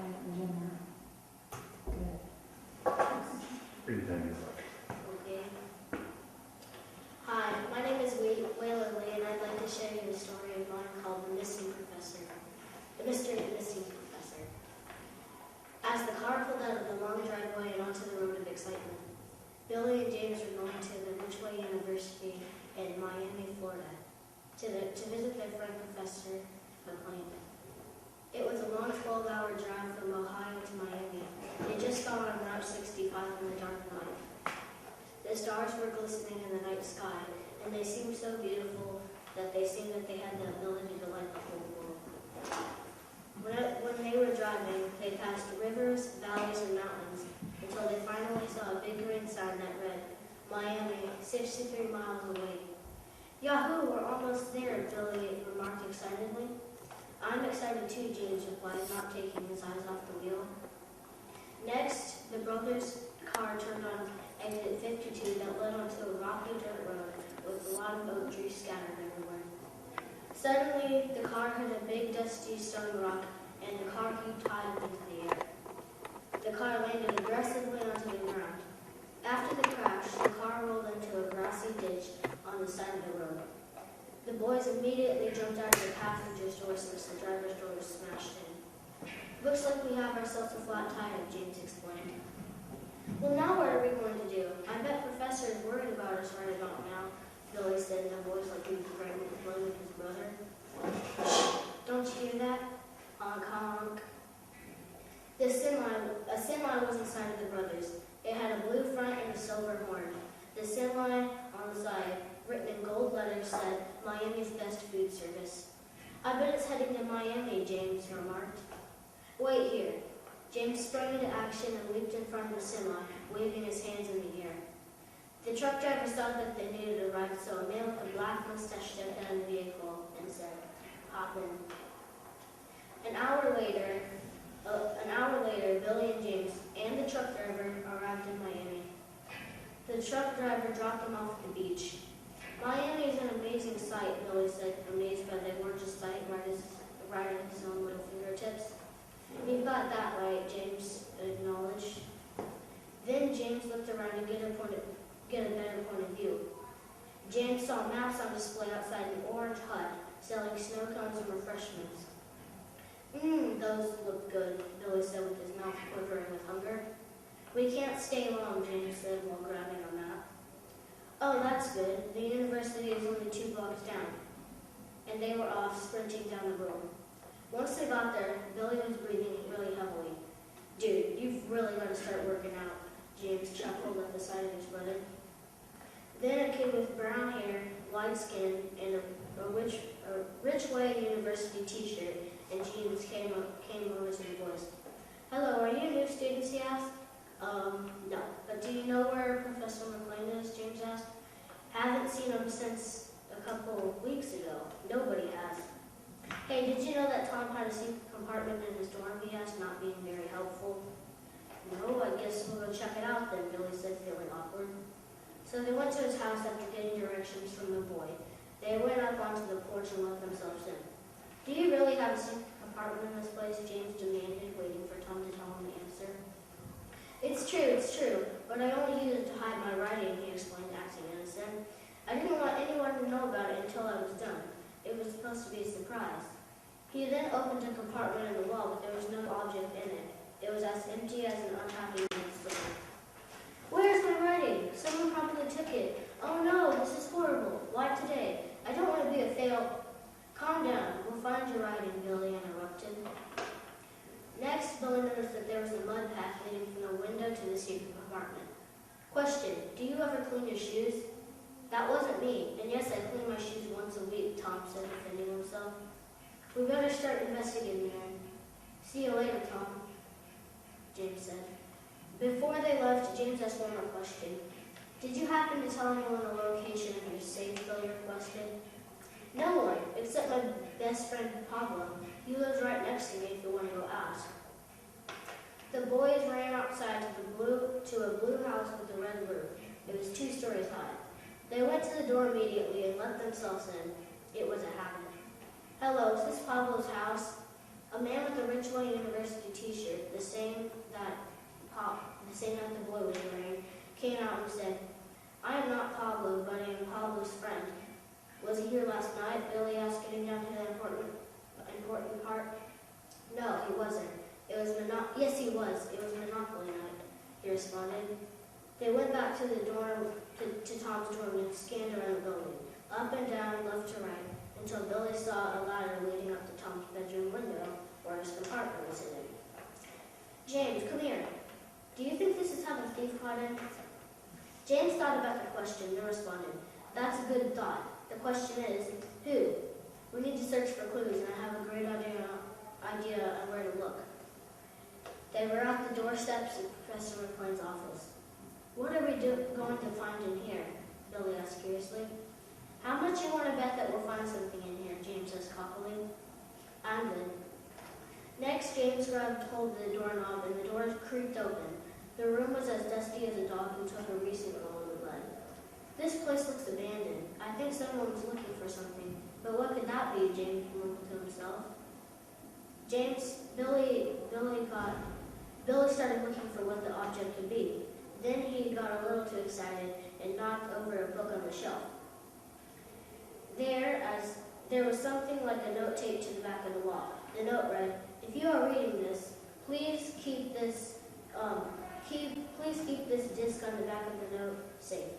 quiet in general. Good. Anything. Okay. Hi, my name is Waylon Lee, and I'd like to share you a story of mine called The Missing Professor. The Mystery of the Missing Professor. As the car pulled out of the long driveway and onto the road of excitement, Billy and James were going to the Honeywell University in Miami, Florida, to visit their friend Professor McLean. It was a long 12-hour drive from Ohio to Miami. They just got on Route 65 in the dark night. The stars were glistening in the night sky, and they seemed so beautiful that they seemed that they had the ability to light the whole world. When they were driving, they passed rivers, valleys, and mountains until they finally saw a big green sign that read, Miami, 63 miles away. Yahoo, we're almost there, Billy remarked excitedly. I'm excited too, James replied, not taking his eyes off the wheel. Next, the brothers' car turned on exit 52 that led onto a rocky dirt road with a lot of oak trees scattered everywhere. Suddenly, the car hit a big dusty stone rock and the car heaved high into the air. The car landed aggressively onto the ground. After the crash, the car rolled into a grassy ditch on the side of the road. The boys immediately jumped out of the passenger's door since the driver's door was smashed in. Looks like we have ourselves a flat tire, James explained. Well, now what are we going to do? I bet Professor is worried about us right about now, Billy said in a voice like he was threatening to play with his brother. Shh, don't you hear that? Honk, honk. A semi was inside of the brothers. It had a blue front and a silver horn. The semi on the side, written in gold letters, said, Miami's best food service. I bet it's heading to Miami, James remarked. Wait here. James sprang into action and leaped in front of the semi, waving his hands in the air. The truck driver saw that they needed a ride, so a man with a black mustache stepped out of the vehicle and said, hop in. An hour later, Billy and James and the truck driver arrived in Miami. The truck driver dropped them off at the beach. Miami is an amazing sight, Billy said, amazed by the gorgeous sight right at his own little fingertips. You've got that right, James acknowledged. Then James looked around to get a better point of view. James saw maps on display outside an orange hut selling snow cones and refreshments. Those look good, Billy said with his mouth quivering with hunger. We can't stay long, James said while grabbing a map. Oh, that's good. The university is only 2 blocks down. And they were off, sprinting down the road. Once they got there, Billy was breathing really heavily. Dude, you've really got to start working out, James chuckled at the sight of his brother. Then a kid with brown hair, light skin, and a Richway University t-shirt and jeans came over to the boys. Hello, are you new students, he asked. No. But do you know where Professor McLean is, James asked. Haven't seen him since a couple weeks ago. Nobody has. Hey, did you know that Tom had a secret compartment in his dorm, he asked, not being very helpful. No, I guess we'll go check it out then, Billy said, feeling awkward. So they went to his house after getting directions from the boy. They went up onto the porch and let themselves in. Do you really have a secret compartment in this place? James demanded, waiting for Tom to tell him the answer. It's true, but I only used it to hide my writing, he explained, acting innocent. I didn't want anyone to know about it until I was done. It was supposed to be a surprise. He then opened a compartment in the wall, but there was no object in it. It was as empty as an unhappy man's sleeve. Where's my writing? Someone probably took it. Oh no, this is horrible. Why today? I don't want to be a fail. Calm down. We'll find your writing, Billy interrupted. Next, Billy noticed that there was a mud path leading from the window to the secret compartment. Question, do you ever clean your shoes? That wasn't me, and yes, I clean my shoes once a week, Tom said, defending himself. We better start investigating there. See you later, Tom, James said. Before they left, James asked one more question. Did you happen to tell anyone the location of your safe, Billy requested? No one, except my best friend, Pablo. He lives right next to me if you want to go ask. The boys ran outside to a blue house with a red roof. It was 2 stories high. They went to the door immediately and let themselves in. It was a habit. Hello, is this Pablo's house? A man with a rich Honeywell University T-shirt, the same that the boy was wearing, came out and said, "I am not Pablo, but I am Pablo's friend." "Was he here last night?" Billy asked, getting down to the important part. "No, he wasn't. Yes, he was. It was Monopoly night," he responded. They went back to the dorm, to Tom's dorm, and scanned around the building, up and down, left to right, until Billy saw a ladder leading up to Tom's bedroom window, where his compartment was hidden. "James, come here. Do you think this is how the thief got in?" James thought about the question and responded, "That's a good thought. The question is, who? We need to search for clues, and I have a great idea on where to look." They were at the doorsteps of Professor McLean's office. "What are we going to find in here?" Billy asked curiously. "How much you want to bet that we'll find something in here?" James says cockily. "I'm good." Next, James grabbed hold of the doorknob and the door creaked open. The room was as dusty as a dog who took a recent roll in the bed. "This place looks abandoned. I think someone was looking for something. But what could that be?" James mumbled to himself. Billy started looking for what the object could be. Then he got a little too excited and knocked over a book on the shelf. There was something like a note taped to the back of the wall. The note read, "If you are reading this, please keep this disc on the back of the note safe."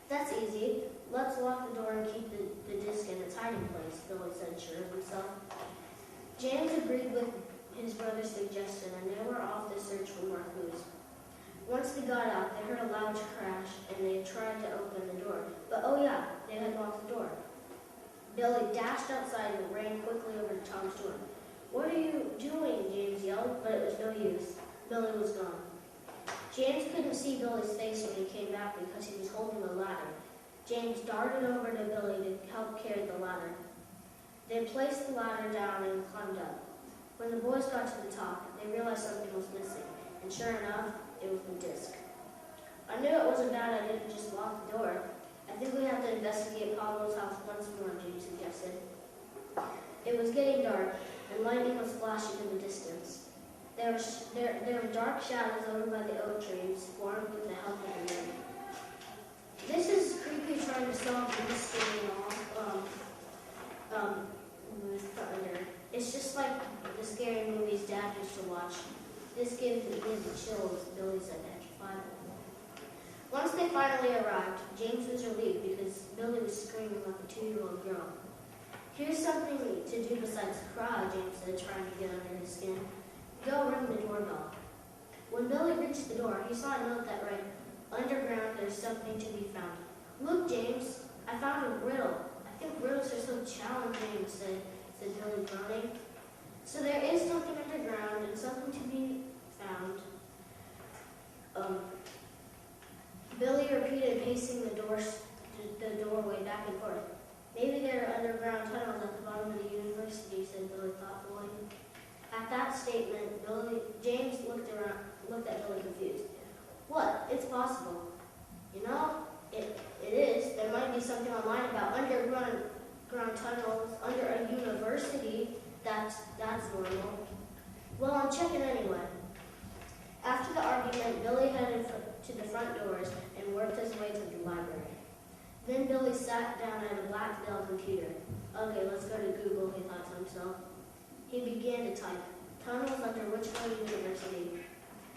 "That's easy. Let's lock the door and keep the disc in its hiding place," Billy said, sure of himself. James agreed with his brother's suggestion, and they were off to search for more clues. Once they got out, they heard a loud crash, and they tried to open the door. But oh yeah, they had locked the door. Billy dashed outside and ran quickly over to Tom's door. "What are you doing?" James yelled, but it was no use. Billy was gone. James couldn't see Billy's face when he came back because he was holding the ladder. James darted over to Billy to help carry the ladder. They placed the ladder down and climbed up. When the boys got to the top, they realized something was missing, and sure enough, it was the disc. "I knew it was a bad idea to just lock the door. I think we have to investigate Pablo's house once more," James suggested. It was getting dark, and lightning was flashing in the distance. There were dark shadows over by the oak trees, formed with the help of the wind. This is creepy trying to solve the mystery with thunder. It's just like the scary movies Dad used to watch. This gave the chills, Billy said, petrified. Once they finally arrived, James was relieved because Billy was screaming like a 2-year-old girl. "Here's something to do besides cry," James said, trying to get under his skin. "Go ring the doorbell." When Billy reached the door, he saw a note that read, "Underground, there's something to be found." "Look, James, I found a riddle. I think riddles are so challenging," said Billy, groaning. "So there is something underground and something to be found." Billy repeated, pacing the doorway back and forth. "Maybe there are underground tunnels at the bottom of the university," said Billy thoughtfully. At that statement, James looked at Billy confused. "What? It's possible." "You know, it is. There might be something online about underground tunnels under a university. That's normal." "Well, I'm checking anyway." After the argument, Billy headed to the front doors and worked his way to the library. Then Billy sat down at a black Dell computer. "Okay, let's go to Google," he thought to himself. He began to type, "Tunnels under Waylon University."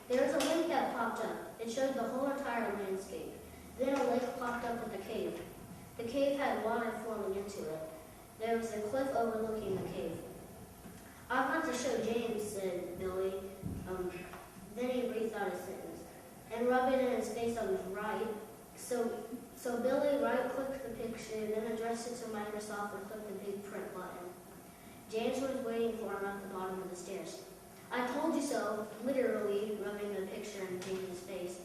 There was a link that popped up. It showed the whole entire landscape. Then a link popped up with a cave. The cave had water flowing into it. There was a cliff overlooking the cave. "I want to show James," said Billy. Then he breathed out a sentence and rubbed it in his face on his right. So Billy right-clicked the picture, then addressed it to Microsoft and clicked the big print button. James was waiting for him at the bottom of the stairs. "I told you so," literally rubbing the picture in James's face.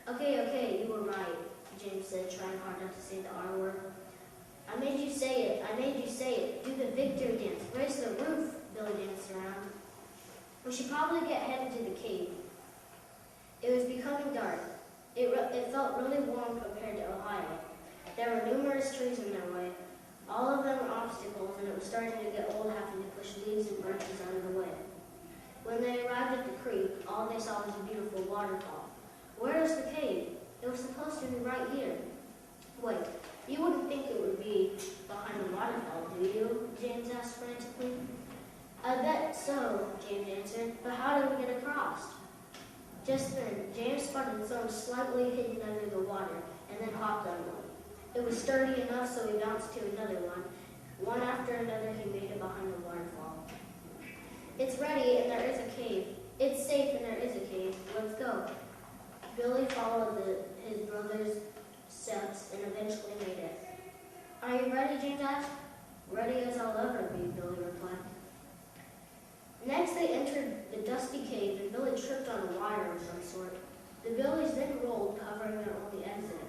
Okay, you were right," James said, trying hard not to say the R word. I made you say it. Do the victory dance. Raise the roof," Billy danced around. "We should probably get headed to the cave." It was becoming dark. It felt really warm compared to Ohio. There were numerous trees in their way. All of them were obstacles, and it was starting to get old having to push leaves and branches out of the way. When they arrived at the creek, all they saw was a beautiful waterfall. Where is the cave? It was supposed to be right here. Wait, you wouldn't think it would be behind the waterfall, do you? James asked frantically. I bet so, James answered, but how do we get across? Just then, James spotted some slightly hidden under the water and then hopped on one. It was sturdy enough, so he bounced to another one. One after another, he made it behind the waterfall. It's ready, and there is a cave. It's safe, and there is a cave. Let's go. Billy followed his brother's steps and eventually made it. Are you ready, James asked. Ready as I'll ever be, Billy replied. Next, they entered the dusty cave, and Billy tripped on a wire of some sort. The billies then rolled, covering their only exit.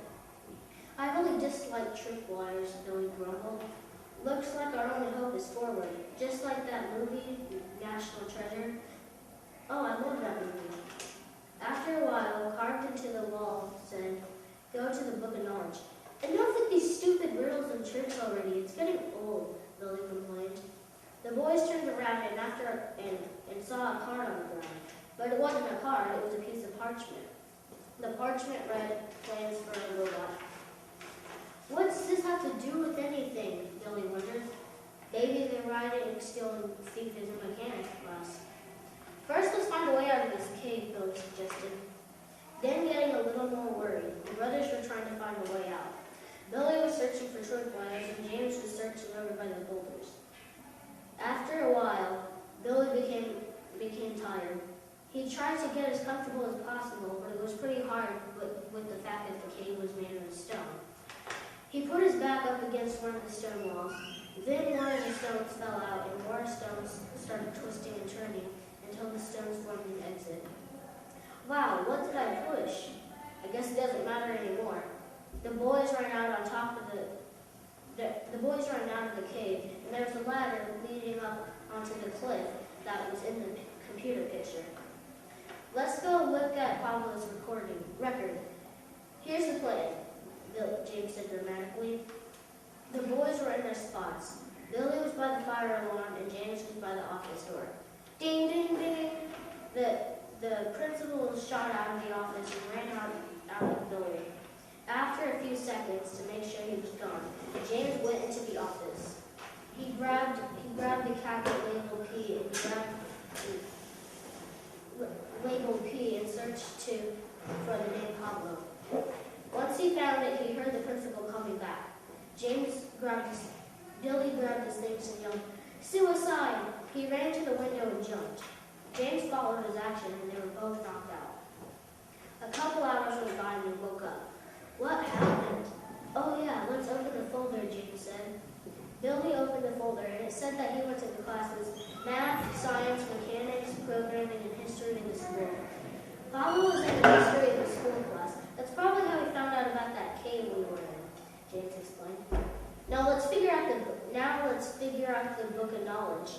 I really dislike trip wires, Billy grumbled. Looks like our only hope is forward, just like that movie, National Treasure. Oh, I love that movie. After a while, carved into the wall said, Go to the Book of Knowledge. Enough with these stupid riddles and tricks already. It's getting old, Billy complained. The boys turned around and saw a card on the ground. But it wasn't a card, it was a piece of parchment. The parchment read, Plans for a robot. What does this have to do with anything? Billy wondered. Maybe the riding skill and thief is a mechanic class. First, let's find a way out of this cave, Billy suggested. Then, getting a little more worried, the brothers were trying to find a way out. Billy was searching for trip wires, and James was searching over by the boulders. After a while, Billy became tired. He tried to get as comfortable as possible, but it was pretty hard with the fact that the cave was made of stone. He put his back up against one of the stone walls. Then one of the stones fell out, and more stones started twisting and turning until the stones formed an exit. Wow, what did I push? I guess it doesn't matter anymore. The boys ran out on top of the boys ran out of the cave, and there was a ladder leading up onto the cliff that was in the computer picture. Let's go look at Pablo's record. Here's the plan, James said dramatically. The boys were in their spots. Billy was by the fire alarm, and James was by the office door. Ding, ding, ding. The principal shot out of the office and ran out of the building. After a few seconds, to make sure he was gone, James went into the office. He grabbed the cabinet labeled P and searched for the name Pablo. Once he found it, he heard the principal coming back. Billy grabbed his things and yelled, "Suicide!" He ran to the window and jumped. James followed his action, and they were both knocked out. A couple hours went by and they woke up. What happened? Oh yeah, let's open the folder, James said. Billy opened the folder, and it said that he went to the classes math, science, mechanics, programming, and history in the school. Pablo was in the history of the school class. That's probably how he found out about that cave we were in, James explained. Now let's figure out the Book of Knowledge.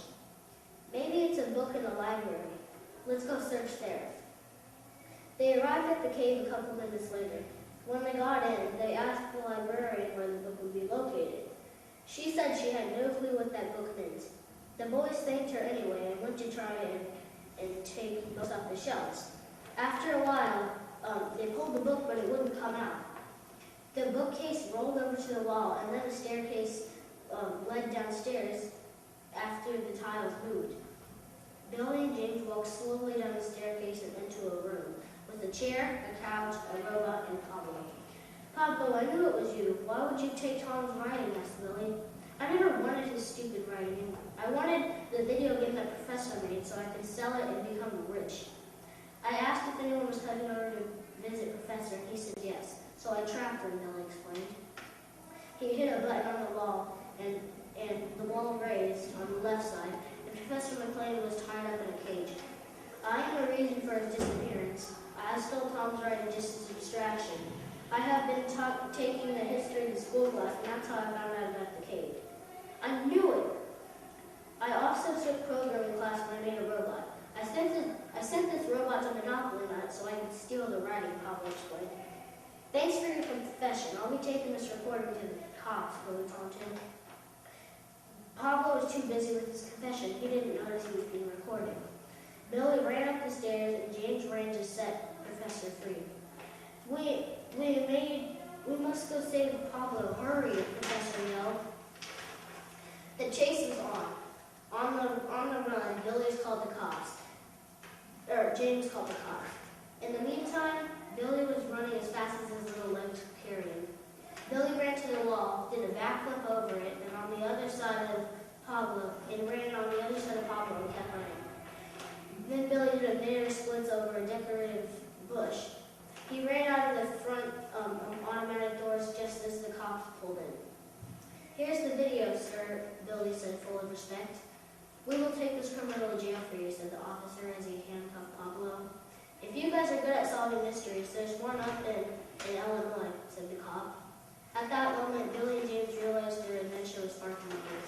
Maybe it's a book in the library. Let's go search there. They arrived at the cave a couple minutes later. When they got in, they asked the librarian where the book would be located. She said she had no clue what that book meant. The boys thanked her anyway and went to try and take books off the shelves. After a while, they pulled the book, but it wouldn't come out. The bookcase rolled over to the wall, and then the staircase led downstairs after the tiles moved. Billy and James walked slowly down the staircase and into a room with a chair, a couch, a robot, and Pablo. Pablo, I knew it was you. Why would you take Tom's writing? Asked Billy. I never wanted his stupid writing. I wanted the video game that Professor made so I could sell it and become rich. I asked if anyone was heading over to visit Professor, and he said yes. So I trapped him, Billy explained. He hit a button on the wall, and the wall raised on the left side, and Professor McLean was tied up in a cage. I am the reason for his disappearance. I stole Tom's writing just as a distraction. I have been taking the history of the school class, and that's how I found out about the cave. I knew it! I also took programming class when I made a robot. I sent this robot to Monopoly Night so I could steal the writing, Pablo explained. Thanks for your confession. I'll be taking this recording to the cops, Billy told him. Pablo was too busy with his confession. He didn't notice he was being recorded. Billy ran up the stairs and James ran to set Professor free. We must go save Pablo. Hurry, Professor yelled. The chase was on. On the run, Billy's called the cops. James called the cops. In the meantime, Billy was running as fast as his little legs could carry him. Billy ran to the wall, did a backflip over it, and on the other side of Pablo, and ran on the other side of Pablo and kept running. Then Billy did a banana splits over a decorative bush. He ran out of the front automatic doors just as the cops pulled in. Here's the video, sir, Billy said, full of respect. We will take this criminal to jail for you, said the officer as he handcuffed Pablo. If you guys are good at solving mysteries, there's one up in Illinois, said the cop. At that moment, Billy and James realized their adventure was far from over.